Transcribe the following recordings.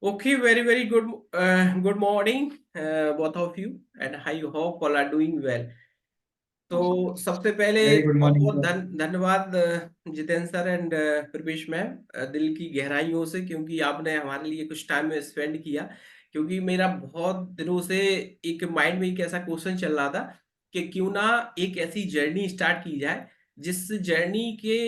Okay, very good morning, both of you, and I hope all are doing well. तो सबसे पहले Very good बहुत morning, बहुत sir. धन्यवाद जितेंद्र सर एंड प्रवेश मैम, दिल की गहराइयों से, क्योंकि आपने हमारे लिए कुछ टाइम स्पेंड किया। क्योंकि मेरा बहुत दिनों से एक माइंड में एक ऐसा क्वेश्चन चल रहा था कि क्यों ना एक ऐसी जर्नी स्टार्ट की जाए जिस जर्नी के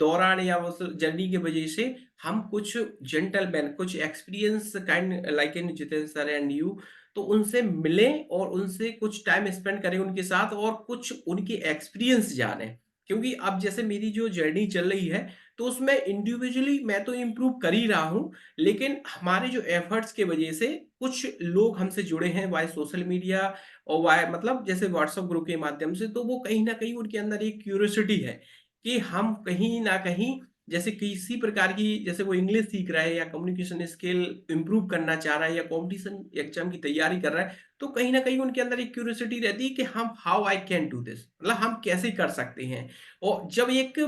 दौरान या उस जर्नी की वजह से हम कुछ जेंटलमैन, कुछ experience kind like in Jitendra sir and you, तो उनसे मिलें और उनसे कुछ टाइम स्पेंड करें उनके साथ और कुछ उनके एक्सपीरियंस जानें। क्योंकि अब जैसे मेरी जो जर्नी चल रही है, तो उसमें इंडिविजुअली मैं तो इम्प्रूव कर ही रहा हूँ, लेकिन हमारे जो एफर्ट्स के वजह से कुछ लोग हमसे जुड़े हैं वाय सोशल मीडिया और वाय मतलब जैसे व्हाट्सएप ग्रुप के माध्यम से, तो वो कहीं न कहीं उनके अंदर एक क्यूरियोसिटी है कि हम कहीं न कहीं जैसे किसी प्रकार की, जैसे वो इंग्लिश सीख रहा है या कम्युनिकेशन स्किल इंप्रूव करना चाह रहा है या कॉम्पिटिशन एग्जाम की तैयारी कर रहा है, तो कहीं ना कहीं उनके अंदर एक क्यूरियोसिटी रहती है कि हम how I can do this, मतलब हम कैसे कर सकते हैं। और जब एक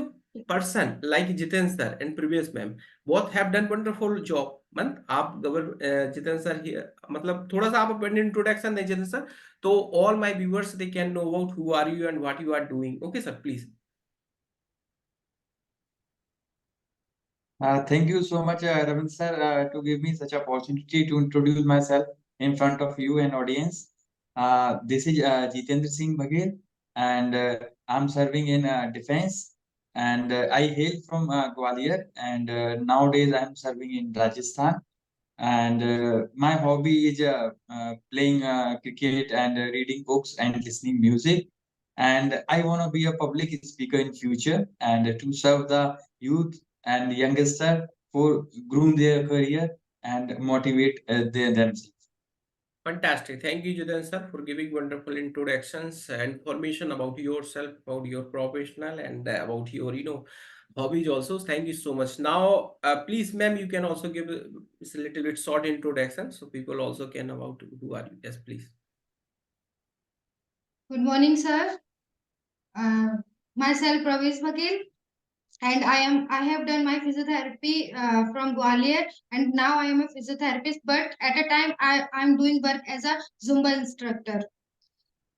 person like Jitendra sir and previous ma'am both have done wonderful job, मन आप जितेंद्र सर मतलब थोड़ा सा आप अपने इंट्रोडक्शन दें जितेंद्र सर, तो all my viewers they can know about who are you and what you are doing. Okay sir, please. Thank you so much, Ravind sir, to give me such opportunity to introduce myself in front of you and audience. This is Jitendra Singh Baghel, and I'm serving in defense. And I hail from Gwalior, and nowadays I'm serving in Rajasthan. And my hobby is playing cricket and reading books and listening music. And I want to be a public speaker in future and to serve the youth and youngster for groom their career and motivate themselves. Fantastic. Thank you, Jiten sir, for giving wonderful introductions and information about yourself, about your professional, and about your, hobbies also. Thank you so much. Now, please, ma'am, you can also give a little bit short introduction so people also can about who are you. Yes, please. Good morning, sir. Myself Pravesh Vakil, and I have done my physiotherapy from Gwalior, and now I am a physiotherapist. But at a time, I am doing work as a Zumba instructor.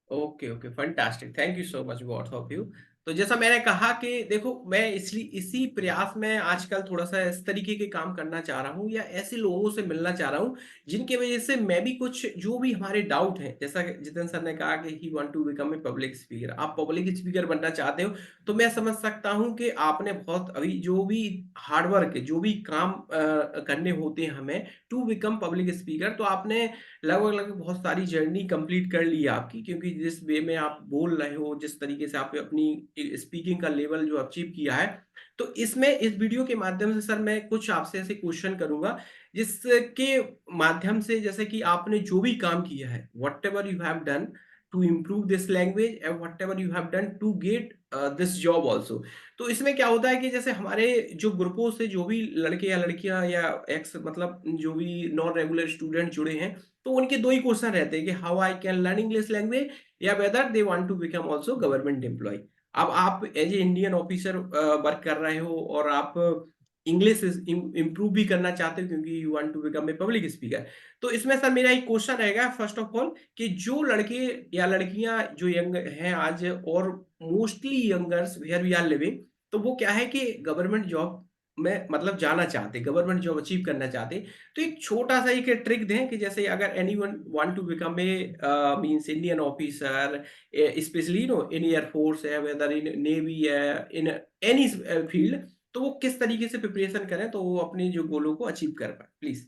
Okay okay, fantastic, thank you so much both of you. तो जैसा मैंने कहा कि देखो, मैं इसलिए इसी प्रयास में आजकल थोड़ा सा इस तरीके के काम करना चाह रहा हूँ या ऐसे लोगों से मिलना चाह रहा हूँ जिनकी वजह से मैं भी कुछ जो भी हमारे डाउट हैं, जैसा जितेंद्र सर ने कहा कि he want to become a public speaker, आप पब्लिक स्पीकर बनना चाहते हो, तो मैं समझ सकता हूँ कि आपने बहुत अभी जो भी हार्डवर्क, जो भी काम करने होते हैं हमें टू बिकम पब्लिक स्पीकर, तो आपने लगभग लगभग बहुत सारी जर्नी कंप्लीट कर ली है आपकी, क्योंकि जिस वे में आप बोल रहे हो, जिस तरीके से आपने अपनी स्पीकिंग का लेवल जो अचीव किया है, तो इसमें इस वीडियो के माध्यम से सर मैं कुछ आपसे ऐसे क्वेश्चन करूंगा जिसके माध्यम से, जैसे कि आपने जो भी काम किया है, whatever you have done to improve this language and whatever you have done to get this job also. तो इसमें क्या होता है कि जैसे हमारे जो ग्रुपों से जो भी लड़के या लड़कियां या एक्स मतलब जो भी नॉन रेगुलर स्टूडेंट जुड़े हैं, तो उनके दो ही क्वेश्चन रहते हैं कि how I can learn English language या whether they want to become also government employ. अब आप as a Indian officer work कर रहे हो और आप इंग्लिश इंप्रूव भी करना चाहते हो क्योंकि you want to become a public speaker. तो इसमें सर मेरा एक क्वेश्चन रहेगा फर्स्ट ऑफ ऑल कि जो लड़के या लड़कियां जो यंग हैं आज, और mostly youngers where we are living, तो वो क्या है कि गवर्नमेंट जॉब में मतलब जाना चाहते, गवर्नमेंट जॉब अचीव करना चाहते, तो एक छोटा सा एक ट्रिक दें कि जैसे अगर anyone want to become a means Indian officer, specially no in air force है, वेदर इन नेवी है, इन एनी फील्ड, तो वो किस तरीके से प्रिपरेशन करें तो वो अपने जो गोलों को अचीव कर पाए। प्लीज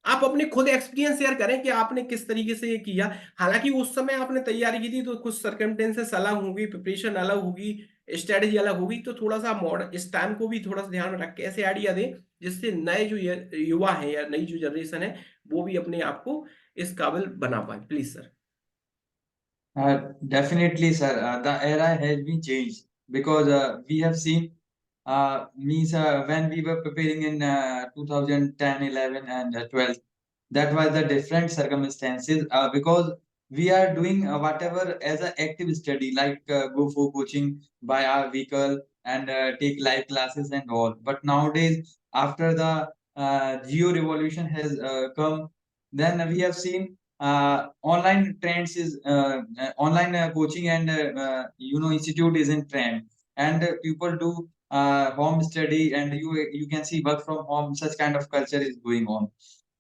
आप अपने खुद एक्सपीरियंस शेयर करें कि आपने किस तरीके से ये किया। हालांकि उस समय आपने तैयारी की थी तो कुछ सर्कमस्टेंसेस अलग होंगी, प्रिपरेशन अलग होगी, स्ट्रेटेजी अलग होगी, तो थोड़ा सा मॉडर्न इस टाइम को भी थोड़ा सा ध्यान में रख के ऐसे आइडिया दें जिससे नए जो युवा है या नई जो जनरेशन है वो भी अपने आप को इस काबिल बना पाए। Please sir. Definitely, sir. The era has been changed because we have seen means when we were preparing in 2010, 11, and 12, that was the different circumstances because we are doing whatever as an active study, like go for coaching by our vehicle and take live classes and all. But nowadays, after the geo revolution has come. Then we have seen online trends is online coaching and institute is in trend, and people do home study, and you can see work from home. Such kind of culture is going on.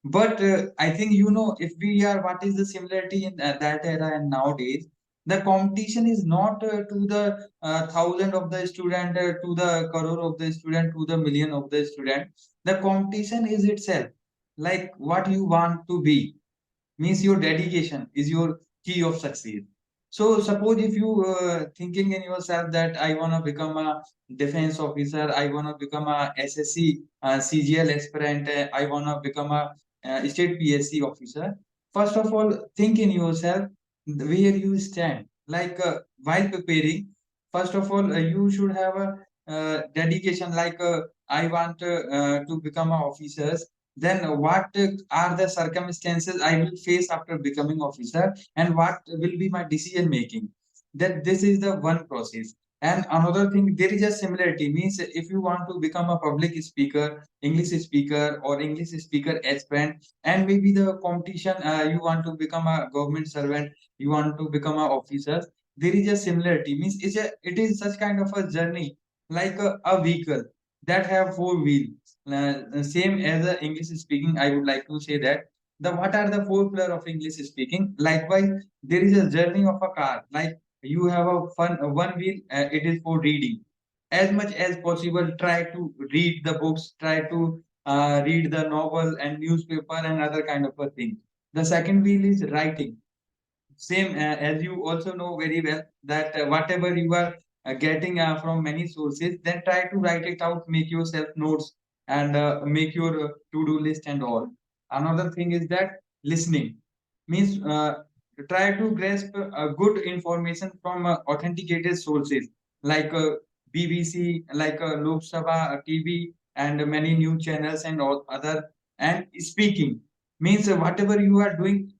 But I think, if we are, what is the similarity in that era and nowadays? The competition is not to the thousand of the student, to the crore of the student, to the million of the student. The competition is itself, like what you want to be, means your dedication is your key of success. So suppose if you thinking in yourself that I want to become a defense officer, I want to become a SSC, CGL aspirant, I want to become a state PSC officer. First of all, think in yourself where you stand. Like while preparing, first of all, you should have a dedication. Like I want to become a officer, then what are the circumstances I will face after becoming officer, and what will be my decision making. That this is the one process. And another thing, there is a similarity, means if you want to become a public speaker, English speaker, or English speaker aspirant, and maybe the competition, you want to become a government servant, you want to become a officer, there is a similarity, means it is such kind of a journey, like a vehicle that have four wheels. Same as English speaking, I would like to say that the what are the four pillar of English speaking. Likewise, there is a journey of a car. Like you have a one wheel, it is for reading. As much as possible, try to read the books, try to read the novel and newspaper and other kind of a thing. The second wheel is writing. Same as you also know very well that whatever you are getting from many sources, then try to write it out, make yourself notes, and make your to-do list and all. Another thing is that listening, means try to grasp good information from authenticated sources like BBC, like Lok Sabha TV, and many news channels and all other. And speaking means whatever you are doing,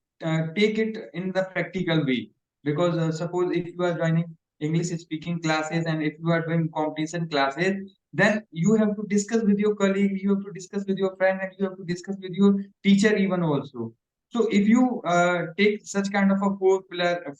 take it in the practical way, because suppose if you are joining English speaking classes, and if you are doing competition classes, then you have to discuss with your colleague, you have to discuss with your friend, and you have to discuss with your teacher even also. So if you take such kind of a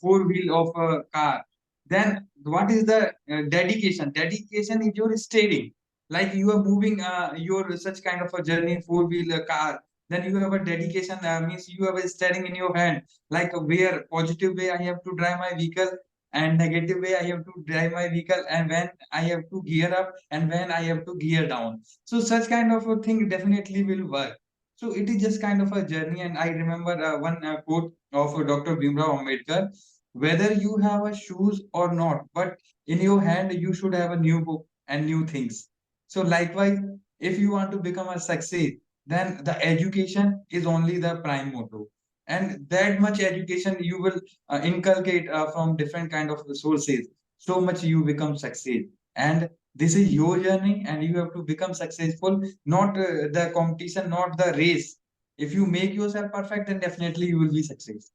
four wheel of a car, then what is the dedication is your steering. Like you are moving your such kind of a journey, four wheel car, then you have a dedication, means you have a steering in your hand, like where positive way I have to drive my vehicle, and negative way I have to drive my vehicle, and when I have to gear up and when I have to gear down. So such kind of a thing definitely will work. So it is just kind of a journey. And I remember one quote of Dr. Bhimrao Ambedkar: whether you have a shoes or not, but in your hand you should have a new book and new things. So likewise, if you want to become a success, then the education is only the prime motto, and that much education you will inculcate from different kind of sources, so much you become success. And this is your journey, and you have to become successful, not the competition, not the race. If you make yourself perfect, then definitely you will be success.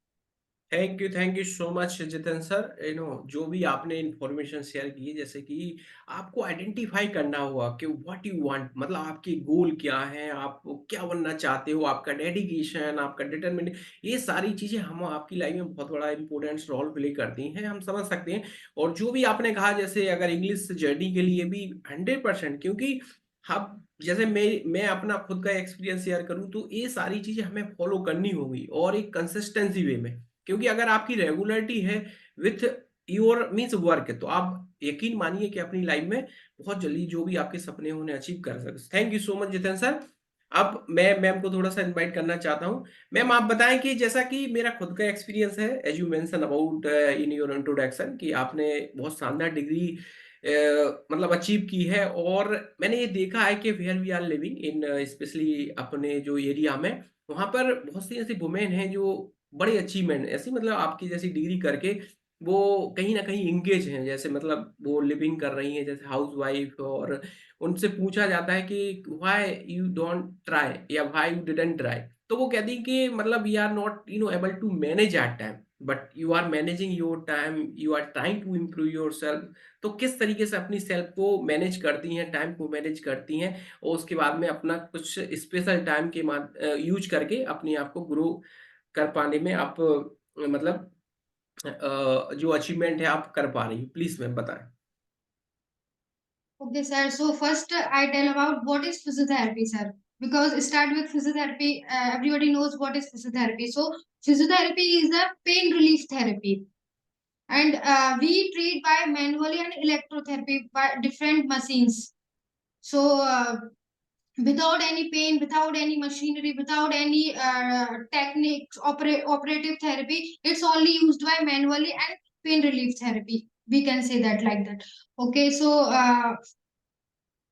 Thank you so much Jitin sir. जो भी आपने information share की, जैसे कि आपको identify करना हुआ कि व्हाट यू वांट, मतलब आपके गोल क्या है, आप क्या बनना चाहते हो, आपका डेडिकेशन, आपका डिटरमिनेशन, ये सारी चीजें हम आपकी लाइफ में बहुत बड़ा इंपॉर्टेंट रोल प्ले करती हैं, हम समझ सकते हैं। और जो भी आपने कहा, जैसे अगर इंग्लिश जर्नी के लिए भी 100%, क्योंकि हम, जैसे मैं अपना खुद का एक्सपीरियंस शेयर करूं, तो ये सारी चीजें हमें फॉलो करनी होगी और एक कंसिस्टेंसी वे में। क्योंकि अगर आपकी रेगुलरिटी है विथ योर मीन्स वर्क, तो आप यकीन मानिए कि अपनी लाइफ में बहुत जल्दी जो भी आपके सपने होने अचीव कर सकते। Thank you so much Jitendra sir. अब मैं मैम को थोड़ा सा इनवाइट करना चाहता हूँ। मैम आप बताएं कि जैसा कि मेरा खुद का एक्सपीरियंस है, as you mention about in your introduction, कि आपने बहुत शानदार डिग्री मतलब अचीव की है। और मैंने ये देखा है कि where we are living in, specially अपने जो एरिया में, वहां पर बहुत सी ऐसी वुमेन हैं जो बड़े अचीवमेंट ऐसी, मतलब आपकी जैसी डिग्री करके वो कहीं ना कहीं इंगेज हैं, जैसे मतलब वो लिविंग कर रही हैं जैसे हाउस वाइफ। और उनसे पूछा जाता है कि व्हाई यू डोंट ट्राई या व्हाई यू डिडंट ट्राई, तो वो कहती है कि मतलब we are not able to manage at time. But you are managing your time, you are trying to improve yourself. तो किस तरीके से अपनी सेल्फ को मैनेज करती हैं, टाइम को मैनेज करती हैं, और उसके बाद में अपना कुछ स्पेशल टाइम के यूज करके अपने आप को ग्रो कर पाने में आप मतलब जो अचीवमेंट है आप कर पा रही हो, प्लीज मैम बताएं। Okay, sir. So first, I tell about what is physiotherapy, sir. Because start with physiotherapy, everybody knows what is physiotherapy. So physiotherapy is a pain relief therapy, and we treat by manually and electrotherapy by different machines. So without any pain, without any machinery, without any techniques, operative therapy, it's only used by manually and pain relief therapy. We can say that like that. Okay, so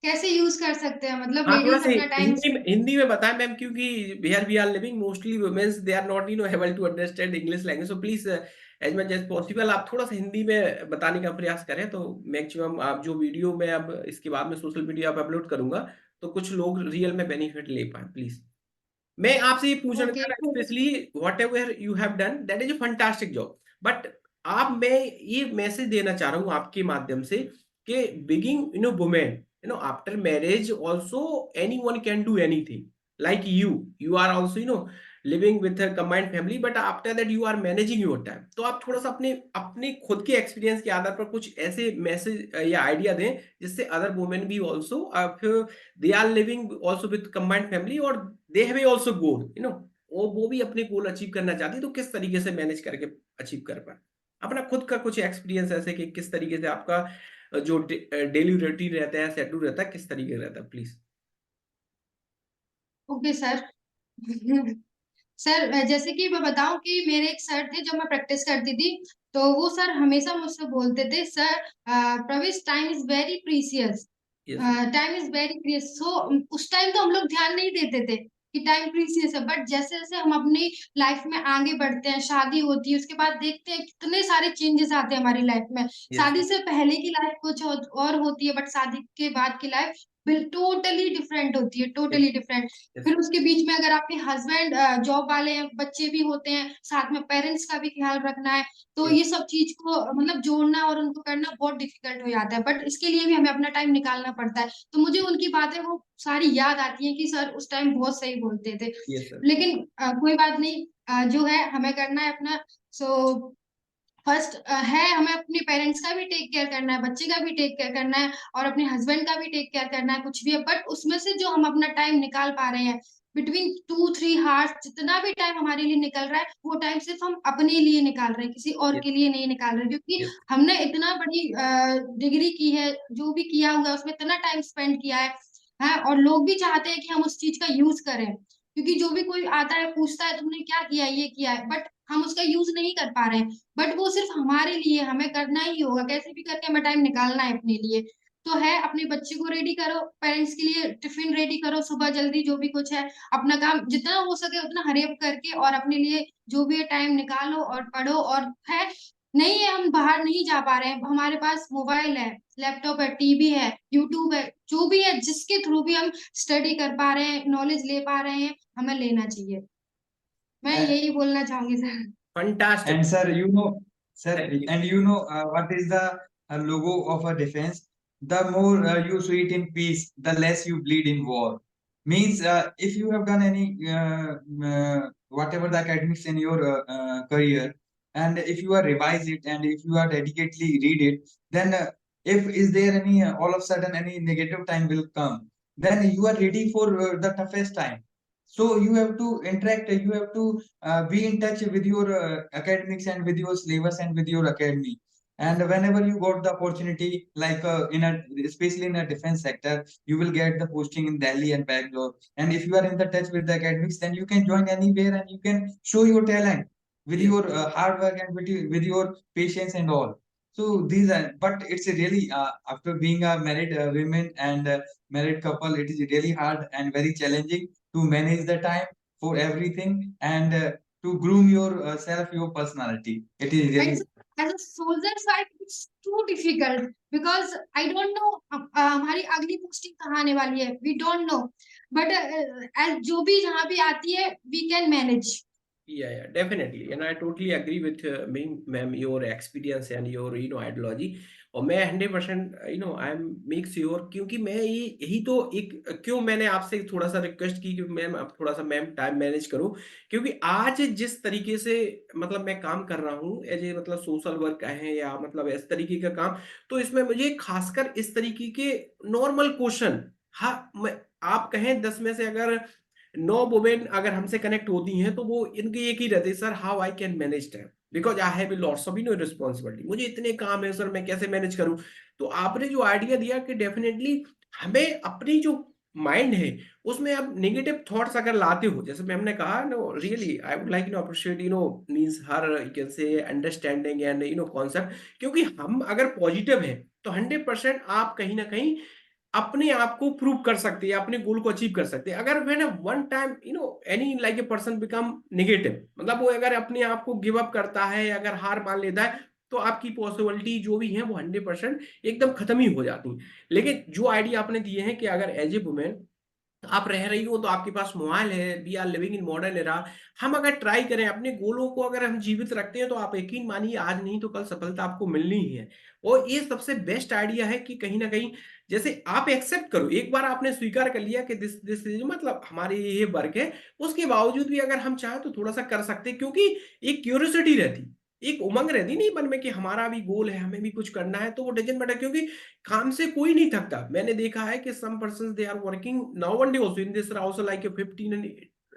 कैसे use कर सकते हैं, मतलब हाँ, थोड़ा ladies सा अपना time. Hindi में बताएं मैम, क्योंकि where we are living mostly womens, they are not able to understand English language, so please as much as possible आप थोड़ा सा हिंदी में बताने का प्रयास करें, तो मैक्सिमम आप जो वीडियो में अब इसके बाद में सोशल मीडिया पर अपलोड करूंगा तो कुछ लोग रियल में बेनिफिट ले पाए प्लीज। मैं आपसे ये पूछना ओके। चाह रहा, specially what ever you have done that is a fantastic job, but आप मैं ये मैसेज देना चाह रहा हूँ आपके माध्यम से कि being women, after marriage also anyone can do anything, like you are also living with combined family, but after that you are managing your time. तो आप थोड़ा सा अपने अपने खुद के एक्सपीरियंस के आधार पर कुछ ऐसे मैसेज या आइडिया दें जिससे अदर वुमेन भी also they are living also with combined family और दे हैव ऑल्सो गोल, वो भी अपने गोल अचीव करना चाहती है, तो किस तरीके से मैनेज करके अचीव कर पाए। अपना खुद का कुछ एक्सपीरियंस ऐसे कि किस तरीके से आपका जो डेली रूटीन रहता है, शेड्यूल रहता है, किस तरीके का रहता है प्लीज। Okay sir. सर जैसे कि मैं बताऊं कि मेरे एक सर थे जब मैं प्रैक्टिस करती थी, तो वो सर हमेशा मुझसे बोलते थे, sir Pravesh time is very precious, yes. Time is very precious. So उस टाइम तो हम लोग ध्यान नहीं देते थे कि टाइम प्रीसियस है, बट जैसे जैसे हम अपनी लाइफ में आगे बढ़ते हैं, शादी होती है, उसके बाद देखते हैं कितने सारे चेंजेस आते हैं हमारी लाइफ में। यस। शादी से पहले की लाइफ कुछ और होती है, बट शादी के बाद की लाइफ बिल टोटली डिफरेंट होती है, यस। Totally different. यस। फिर उसके बीच में अगर आपके हस्बैंड जॉब वाले हैं, बच्चे भी होते हैं, साथ में पेरेंट्स का भी ख्याल रखना है, तो यस। ये सब चीज को मतलब जोड़ना और उनको करना बहुत डिफिकल्ट हो जाता है, बट इसके लिए भी हमें अपना टाइम निकालना पड़ता है। तो मुझे उनकी बातें वो सारी याद आती हैं कि सर उस टाइम बहुत सही बोलते थे। Yes sir. लेकिन कोई बात नहीं, जो है हमें करना है अपना। सो फर्स्ट है हमें अपने पेरेंट्स का भी टेक केयर करना है, बच्चे का भी टेक केयर करना है, और अपने हस्बैंड का भी टेक केयर करना है, कुछ भी है, बट उसमें से जो हम अपना टाइम निकाल पा रहे हैं, बिटवीन 2-3 आवर्स जितना भी टाइम हमारे लिए निकल रहा है, वो टाइम सिर्फ हम अपने लिए निकाल रहे हैं, किसी और यस। के लिए नहीं निकाल रहे, क्योंकि यस। हमने इतना बड़ी डिग्री की है, जो भी किया हुआ है उसमें इतना टाइम स्पेंड किया है, और लोग भी चाहते हैं कि हम उस चीज का यूज करें, क्योंकि जो भी कोई आता है पूछता है तुमने क्या किया, ये किया है, बट हम उसका यूज नहीं कर पा रहे हैं। बट वो सिर्फ हमारे लिए, हमें करना ही होगा, कैसे भी करके हमें टाइम निकालना है अपने लिए। तो है अपने बच्चे को रेडी करो, पेरेंट्स के लिए टिफिन रेडी करो सुबह जल्दी, जो भी कुछ है अपना काम जितना हो सके उतना हरी अप करके, और अपने लिए जो भी है टाइम निकालो और पढ़ो। और है नहीं है हम बाहर नहीं जा पा रहे हैं, हमारे पास मोबाइल है, लैपटॉप है, टीवी है, यूट्यूब है, जो भी है जिसके थ्रू भी हम स्टडी कर पा रहे हैं, नॉलेज ले पा रहे हैं, हमें लेना चाहिए। मैं And, यही बोलना चाहूंगी sir. Fantastic. and sir, sir, thank you. and what is the logo of a defense? The more you sweet in peace, the less you bleed in war. Means if you have done any whatever the academics in your career, and if you are revise it, and if you are dedicatedly read it, then if is there any all of a sudden any negative time will come, then you are ready for the toughest time. So you have to interact, you have to be in touch with your academics and with your syllabus and with your academy. And whenever you got the opportunity, like especially in a defense sector, you will get the posting in Delhi and Bangalore. And if you are in the touch with the academics, then you can join anywhere and you can show your talent with Yes. your hard work and with your patience and all. So these are, but it's a really after being a married women and married couple, it is really hard and very challenging to manage the time for everything and to groom yourself, your personality. It is And really. so, as a soldier's wife, it's too difficult because I don't know हमारी अगली posting कहाँ आने वाली है, we don't know, but as जो भी जहाँ भी आती है we can manage. Yeah, definitely, and I totally agree with me, ma'am, your experience and your ideology. और मैं 100% आई एम मेक श्योर, क्योंकि मैं ये यही तो एक क्यों मैंने आपसे थोड़ा सा रिक्वेस्ट की कि मैम आप थोड़ा सा मैम टाइम मैनेज करो, क्योंकि आज जिस तरीके से मतलब मैं काम कर रहा हूँ एज ए मतलब सोशल वर्क है या मतलब इस तरीके का काम, तो इसमें मुझे खासकर इस तरीके के नॉर्मल क्वेश्चन, हाँ मैं आप कहें 10 में से अगर 9 वुमेन अगर हमसे कनेक्ट होती हैं तो वो इनके एक ही रहते हैं, sir how I can manage time because I have lots of responsibility, मुझे इतने काम है सर मैं कैसे मैनेज करूं। तो आपने जो आइडिया दिया कि डेफिनेटली हमें अपनी जो माइंड है उसमें अब नेगेटिव थॉट्स अगर लाते हो, जैसे मैम ने कहा no really I would like appreciate means her you can say understanding and concept, क्योंकि हम अगर पॉजिटिव है तो 100% आप कहीं ना कहीं अपने आप को प्रूव कर सकते हैं, अपने गोल को अचीव कर सकते हैं। अगर when one time any like a person become negative, मतलब वो अगर अपने आप को गिव अप करता है, अगर हार मान लेता है, तो आपकी पॉसिबिलिटी जो भी है वो 100% एकदम खत्म ही हो जाती है। लेकिन जो आइडिया आपने दिए हैं कि अगर एज ए वुमेन आप रह रही हो तो आपके पास मोबाइल है, we are living in modern era, हम अगर ट्राई करें अपने गोलों को अगर हम जीवित रखते हैं तो आप यकीन मानिए आज नहीं तो कल सफलता आपको मिलनी ही है। और ये सबसे बेस्ट आइडिया है कि कहीं ना कहीं जैसे आप एक्सेप्ट करो, एक बार आपने स्वीकार कर लिया कि दिस दिस इज मतलब हमारे ये वर्क है, उसके बावजूद भी अगर हम चाहें तो थोड़ा सा कर सकते हैं, क्योंकि एक क्यूरियोसिटी रहती, एक उमंग रहती नहीं मन में कि हमारा भी गोल है, हमें भी कुछ करना है, तो वो डजंट मैटर, क्योंकि काम से कोई नहीं थकता। मैंने देखा है कि some persons they are working now one day also in this also like a 15 and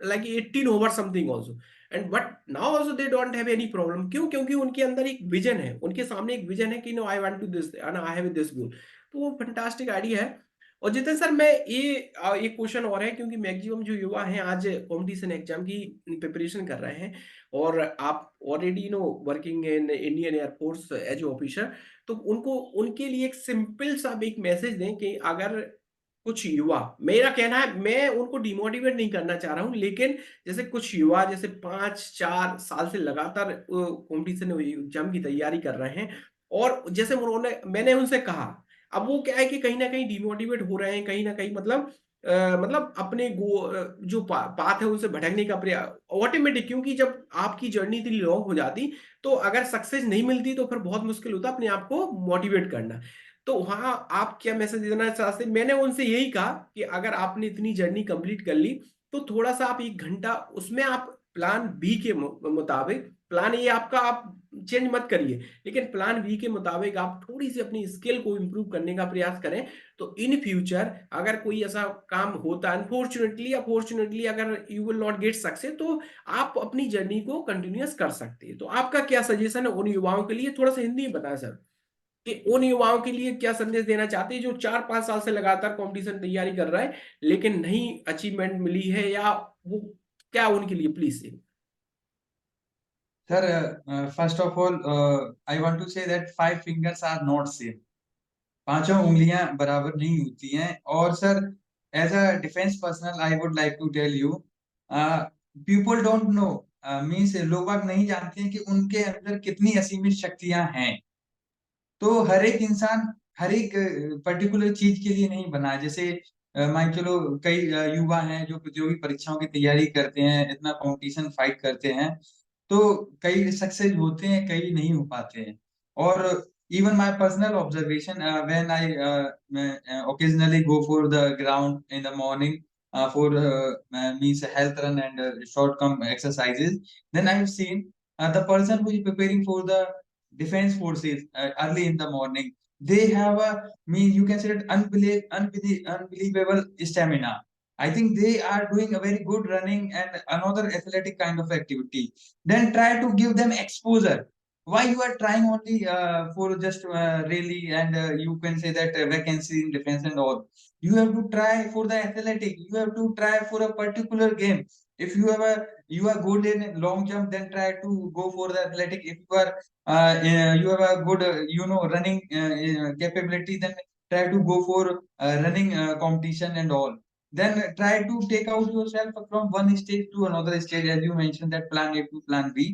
like 18 over something also, and but now also they don't have any problem. क्यों? क्योंकि उनके अंदर एक विजन है, उनके सामने एक विजन है कि no I want to this and I have this goal. तो वो फंटास्टिक आइडिया है। और जितन सर मैं ये एक क्वेश्चन और है, क्योंकि मैक्सिमम जो युवा हैं आज कॉम्पिटिशन एग्जाम की प्रिपरेशन कर रहे हैं, और आप already working in Indian air force as officer, तो उनको उनके लिए एक सिंपल सा एक मैसेज दें कि अगर कुछ युवा, मेरा कहना है मैं उनको डिमोटिवेट नहीं करना चाह रहा हूं, लेकिन जैसे कुछ युवा जैसे 5-4 साल से लगातार कंपटीशन एग्जाम की तैयारी कर रहे हैं, और जैसे उन्होंने मैंने उनसे कहा, अब वो क्या है कि कहीं ना कहीं डिमोटिवेट हो रहे हैं, कहीं ना कहीं मतलब अपने जो पाथ है उनसे भटकने का प्रयास ऑटोमेटिक, क्योंकि जब आपकी जर्नी इतनी लॉन्ग हो जाती तो अगर सक्सेस नहीं मिलती तो फिर बहुत मुश्किल होता अपने आप को मोटिवेट करना। तो वहां आप क्या मैसेज देना चाहते? मैंने उनसे यही कहा कि अगर आपने इतनी जर्नी कंप्लीट कर ली तो थोड़ा सा आप 1 घंटा उसमें आप प्लान बी के मुताबिक, प्लान ए आपका आप चेंज मत करिए, लेकिन प्लान बी के मुताबिक आप थोड़ी सी अपनी स्किल को इंप्रूव करने का प्रयास करें। तो इन फ्यूचर अगर कोई ऐसा काम होता है अनफॉर्चुनेटली या फॉर्चुनेटली, अगर you will not get success, तो आप अपनी जर्नी को कंटिन्यूअस कर सकते हैं। तो आपका क्या सजेशन है उन युवाओं के लिए? थोड़ा सा हिंदी में बताएं सर, कि उन युवाओं के लिए क्या संदेश देना चाहते हैं जो 4-5 साल से लगातार कंपटीशन तैयारी कर रहा है लेकिन नहीं अचीवमेंट मिली है, या वो क्या उनके लिए प्लीज से। Sir, first of all, I want to say that 5 fingers are not same. पांचों उंगलियां बराबर नहीं होती हैं। और sir, as a defence personnel I would like to tell you, people don't know, means लोग बाग नहीं जानते हैं कि उनके अंदर कितनी असीमित शक्तियां हैं। तो हर एक इंसान हर एक पर्टिकुलर चीज के लिए नहीं बना है। जैसे मान चलो कई युवा हैं जो प्रतियोगी परीक्षाओं की तैयारी करते हैं, इतना कंपटीशन फाइट करते हैं, तो कई सक्सेस होते हैं, कई नहीं हो पाते हैं। और even my personal observation, when I occasionally go for the ground in the morning for means health run and short term exercises, then I have seen the person who is preparing for the defense forces early in the morning, they have a mean you can say that unbelievable stamina. I think they are doing a very good running and another athletic kind of activity. Then try to give them exposure. Why you are trying only for just really and you can say that vacancy in defense and all. You have to try for the athletic. You have to try for a particular game. If you are good in long jump, then try to go for the athletic. If you have a good running capability, then try to go for running competition and all. Then try to take out yourself from one stage to another stage, as you mentioned that plan A to plan B.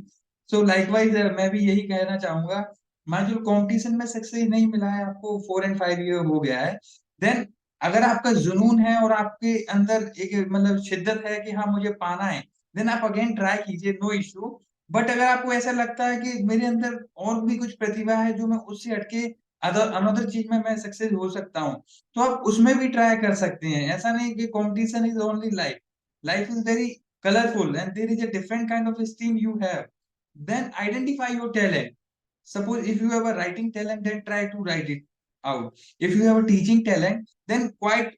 So likewise मैं भी यही कहना चाहूंगा, मान जो competition में success नहीं मिला है आपको 4 and 5 year हो गया है, देन अगर आपका जुनून है और आपके अंदर एक मतलब शिद्दत है कि हाँ मुझे पाना है, देन आप अगेन ट्राई कीजिए, नो इश्यू। बट अगर आपको ऐसा लगता है कि मेरे अंदर और भी कुछ प्रतिभा है जो मैं उससे हटके अदर अनदर चीज में मैं सक्सेस हो सकता हूँ, तो आप उसमें भी ट्राई कर सकते हैं। ऐसा नहीं कि competition is only life, life is very colorful and there is a different kind of esteem you have. Then identify your talent. Suppose if you have a writing talent, then try to write it out. If you have a teaching talent, then quite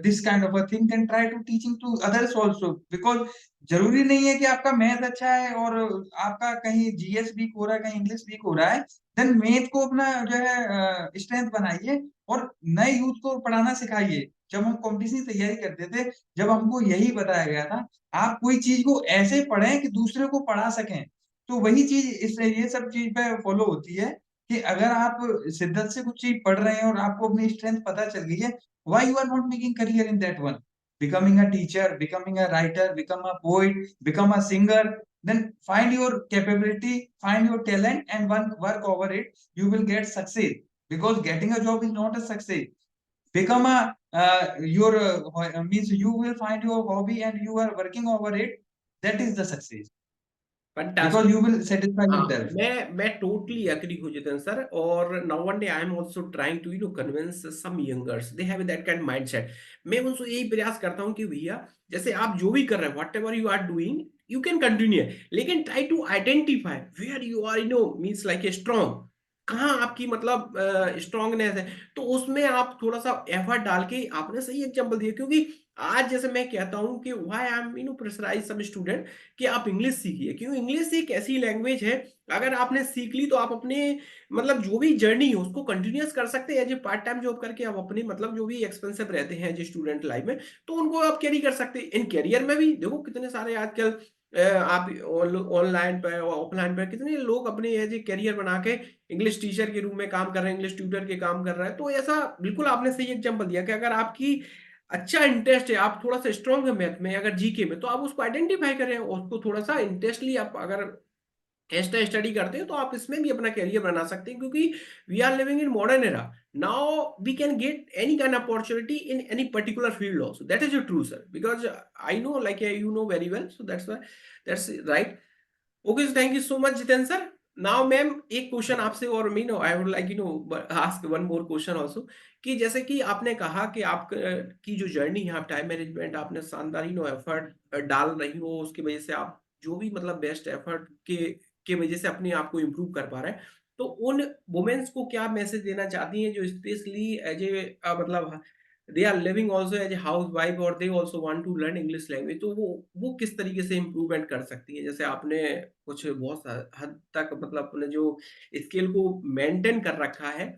this kind of a thing, then try to teaching to others also. Because जरूरी नहीं है कि आपका math अच्छा है और आपका कहीं जीएस वीक हो रहा है, कहीं इंग्लिश वीक हो रहा है, देन मैथ को अपना जो है स्ट्रेंथ बनाइए और नए यूथ को पढ़ाना सिखाइए। जब हम कॉम्पिटिशन की तैयारी करते थे, जब हमको यही बताया गया था, आप कोई चीज को ऐसे पढ़ें कि दूसरे को पढ़ा सकें। तो वही चीज इस ये सब चीज पे फॉलो होती है कि अगर आप शिद्दत से कुछ चीज पढ़ रहे हैं और आपको अपनी स्ट्रेंथ पता चल गई है, why you are not making career in that one, becoming a teacher, becoming a writer, become a poet, become a singer, then find your capability, find your talent and work over it, you will get success. Because getting a job is not a success. Become a your means you will find your hobby and you are working over it, that is the success, because fantastic. you will satisfy हाँ, yourself. मैं totally agree हूँ Jitendra sir. और now one day I am also trying to convince some youngers they have that kind mindset. मैं उनसे यही प्रयास करता हूँ कि भैया जैसे आप जो भी कर रहे हैं, whatever you are doing, you can continue, लेकिन try to identify where you are means like a strong, कहाँ आपकी मतलब स्ट्रांगनेस है। तो उसमें आप थोड़ा सा एफर्ट डाल के, आपने सही एग्जांपल दिया। क्योंकि आज जैसे मैं कहता हूँ कि why I am pressurize some student कि आप इंग्लिश सीखिए, क्योंकि इंग्लिश एक ऐसी लैंग्वेज है, अगर आपने सीख ली तो आप अपने मतलब जो भी जर्नी है उसको कंटिन्यूअस कर सकते हैं। As a part time job करके आप अपनी मतलब जो भी एक्सपेंसिव रहते हैं एज स्टूडेंट लाइफ में, तो उनको आप कैरी कर सकते हैं। इन करियर में भी देखो कितने सारे आजकल आप ऑनलाइन पे और ऑफलाइन पे कितने लोग अपने एज ए करियर बना के इंग्लिश टीचर के रूप में काम कर रहे हैं, इंग्लिश ट्यूटर के काम कर रहे हैं। तो ऐसा बिल्कुल आपने सही एग्जांपल दिया कि अगर आपकी अच्छा इंटरेस्ट है, आप थोड़ा सा स्ट्रांग है मैथ में, अगर जीके में, तो आप उसको आइडेंटिफाई करें और उसको थोड़ा सा इंटरेस्टली आप अगर एक्स्ट्रा स्टडी करते हैं तो आप इसमें भी अपना करियर बना सकते हैं। क्योंकि we are living in modern era, now we can get any kind opportunity in any particular field also, that is true sir, because I know like you know very well, so that's right. Okay, thank you so much Jitendra sir. Now ma'am एक question आपसे, और me no I would like ask one more question also, कि जैसे कि आपने कहा कि आप की जो जर्नी है, आप टाइम मैनेजमेंट आपने शानदार एफर्ट डाल रही हो, उसकी वजह से आप जो भी मतलब बेस्ट एफर्ट के वजह से अपने आप को इम्प्रूव कर पा रहे हैं। तो उन वुमेन्स को क्या मैसेज देना चाहती हैं जो स्पेशली एज ए मतलब they are living also as a housewife और they also want to learn English language, तो वो किस तरीके से इम्प्रूवमेंट कर सकती है? जैसे आपने कुछ बहुत हद तक मतलब अपने जो स्किल को मेंटेन कर रखा है,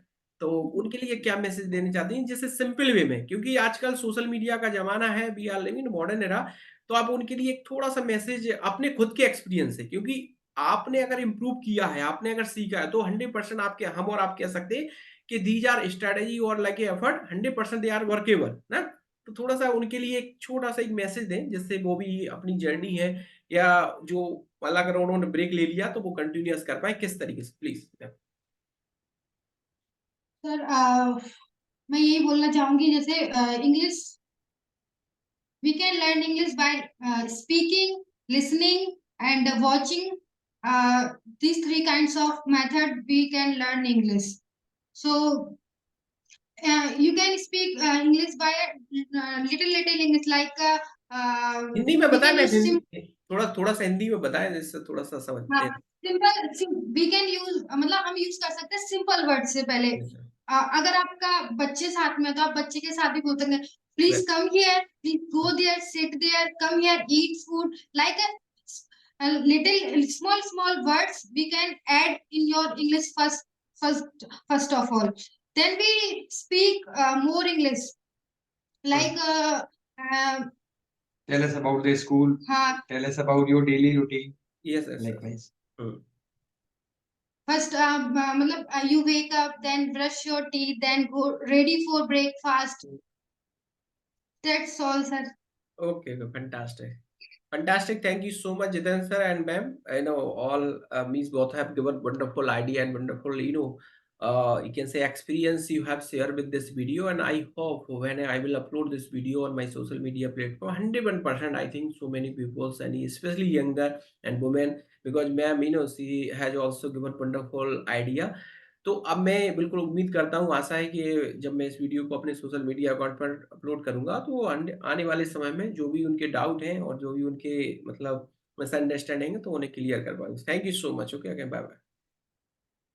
तो उनके लिए क्या मैसेज देना चाहती हैं जैसे सिंपल वे में? क्योंकि आजकल सोशल मीडिया का जमाना है, we are living in modern era, तो आप उनके लिए एक थोड़ा सा मैसेज अपने खुद के एक्सपीरियंस से, क्योंकि आपने अगर इम्प्रूव किया है, आपने अगर सीखा है, तो 100% आपके हम और आप कह सकते हैं कि दीज आर स्ट्रेटजी और like a effort 100% they are workable ना। तो थोड़ा सा उनके लिए एक छोटा सा एक मैसेज दें जिससे वो भी अपनी जर्नी है, या जो मतलब अगर उन्होंने ब्रेक ले लिया तो वो कंटिन्यूअस कर पाए, किस तरीके से प्लीज। सर मैं यही बोलना चाहूंगी, जैसे English, we can learn English by speaking, listening, and watching. These three kinds of method we can learn English. So you can speak English by little English, like Hindi में we बताएं, can मैं use थोड़ा थोड़ा सा हिंदी में बताएं जिससे थोड़ा सा समझते हैं। सिंपल, वी कैन यूज, मतलब हम यूज कर सकते हैं सिंपल वर्ड से पहले। अगर आपका बच्चे साथ में है तो आप बच्चे के साथ भी बोल सकते हैं, please come here, please go there, sit there, come here, eat food, like a little small words we can add in your English first of all. Then we speak more English, like Tell us about the school. Tell us about your daily routine. Yes yes. Likewise. first मतलब you wake up, then brush your teeth, then go ready for breakfast. That's all, sir. Okay, fantastic. Fantastic. Thank you so much, Jiten sir and ma'am. I know all means both have given wonderful idea and wonderful, you can say experience you have shared with this video, and I hope when I will upload this video on my social media platform, 101% I think so many people, and especially younger and women, because ma'am, she has also given wonderful idea. तो अब मैं बिल्कुल उम्मीद करता हूँ, आशा है कि जब मैं इस वीडियो को अपने सोशल मीडिया अकाउंट पर अपलोड करूँगा, तो आने वाले समय में जो भी उनके डाउट हैं और जो भी उनके मतलब मिसअंडरस्टैंडिंग है, तो उन्हें क्लियर कर पाऊँगा। Thank you so much. Okay, bye bye.